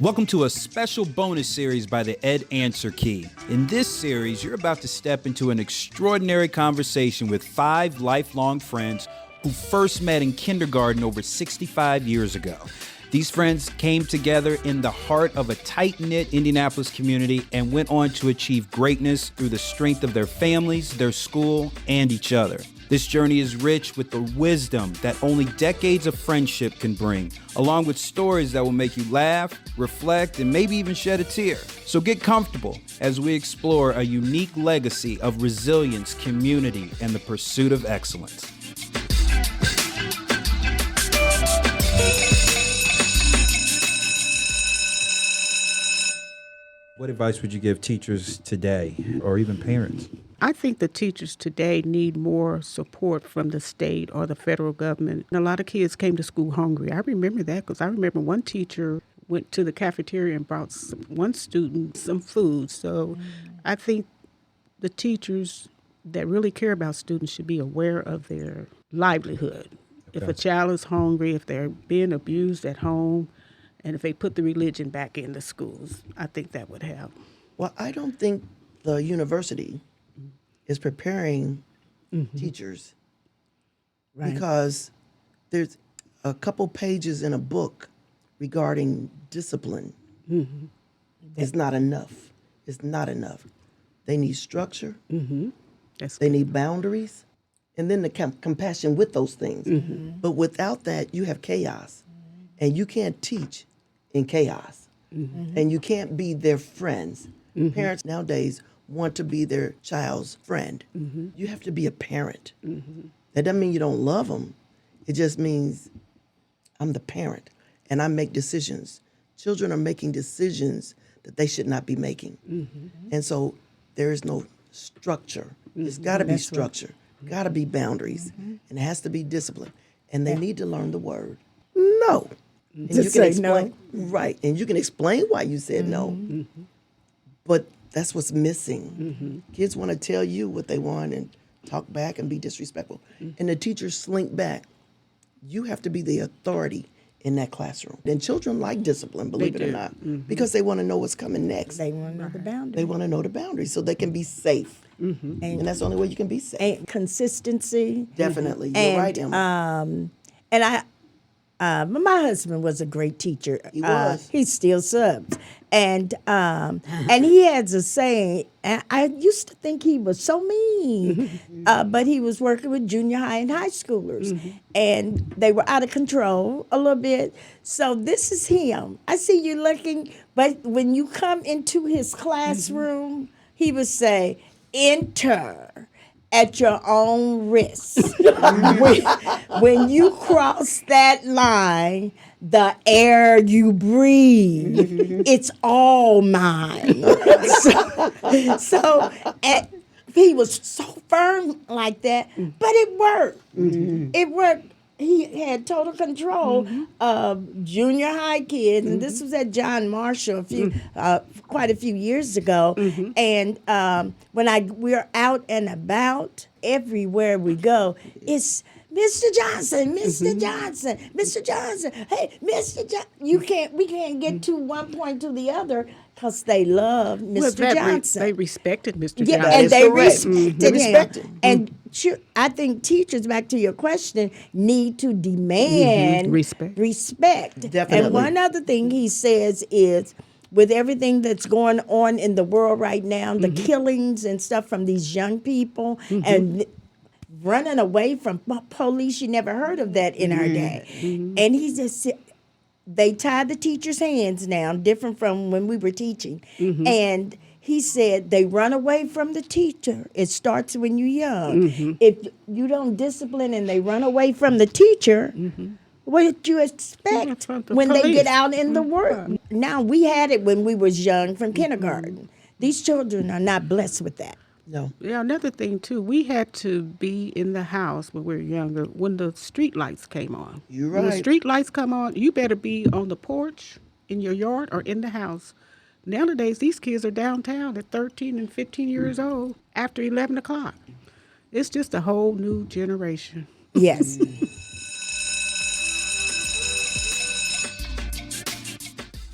Welcome to a special bonus series by the Ed Answer Key. In this series, you're about to step into an extraordinary conversation with 5 lifelong friends who first met in kindergarten over 65 years ago. These friends came together in the heart of a tight-knit Indianapolis community and went on to achieve greatness through the strength of their families, their school, and each other. This journey is rich with the wisdom that only decades of friendship can bring, along with stories that will make you laugh, reflect, and maybe even shed a tear. So get comfortable as we explore a unique legacy of resilience, community, and the pursuit of excellence. What advice would you give teachers today, or even parents? I think the teachers today need more support from the state or the federal government. A lot of kids came to school hungry. I remember that because I remember one teacher went to the cafeteria and brought one student some food. So I think the teachers that really care about students should be aware of their livelihood. Okay. If a child is hungry, if they're being abused at home, and if they put the religion back in the schools, I think that would help. Well, I don't think the university is preparing teachers because there's a couple pages in a book regarding discipline. It's not enough. It's not enough. They need structure. They need boundaries. And then the compassion with those things. But without that, you have chaos. And you can't teach in chaos. And you can't be their friends. Parents nowadays want to be their child's friend. You have to be a parent. That doesn't mean you don't love them. It just means I'm the parent and I make decisions. Children are making decisions that they should not be making. And so there is no structure. It's got to be structure. Got to be boundaries. And it has to be discipline. And they need to learn the word no. And you can explain, right, and you can explain why you said no. But that's what's missing. Kids want to tell you what they want and talk back and be disrespectful. And the teachers slink back. You have to be the authority in that classroom. And children like discipline, believe it or not, because they want to know what's coming next. They want to know the boundaries. They want to know the boundaries so they can be safe. And that's the only way you can be safe. And consistency. Definitely. You're right, Emma. My husband was a great teacher. He was. He still subs. And he has a saying, and I used to think he was so mean, but he was working with junior high and high schoolers, and they were out of control a little bit. So this is him. I see you looking, but when you come into his classroom, he would say, enter at your own risk. When you cross that line, the air you breathe, it's all mine. So he was so firm like that, but it worked. It worked. He had total control of junior high kids, and this was at John Marshall quite a few years ago. And when we're out and about, everywhere we go, it's Mr. Johnson, Mr. Johnson, Mr. Johnson. Hey, Mr. Johnson. We can't get to one point to the other because they love Mr. Johnson. They respected Mr. Yeah, Johnson. and they They respected him. And I think teachers, back to your question, need to demand respect. Definitely. And one other thing he says is, with everything that's going on in the world right now, the killings and stuff from these young people, and running away from police, you never heard of that in our day. And he just said, they tied the teachers' hands now, different from when we were teaching. And he said they run away from the teacher. It starts when you're young. If you don't discipline and they run away from the teacher, what do you expect when they get out in the world? Now, we had it when we was young from kindergarten. These children are not blessed with that. No. Yeah, another thing, too, we had to be in the house when we were younger when the street lights came on. You're When the right. street lights come on, you better be on the porch, in your yard, or in the house. Nowadays, these kids are downtown at 13 and 15 years old after 11 o'clock. It's just a whole new generation. Yes.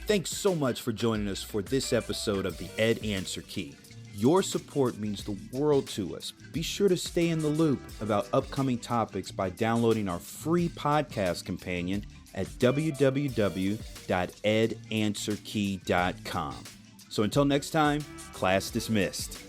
Thanks so much for joining us for this episode of the Ed Answer Key. Your support means the world to us. Be sure to stay in the loop about upcoming topics by downloading our free podcast companion at www.edanswerkey.com. So until next time, class dismissed.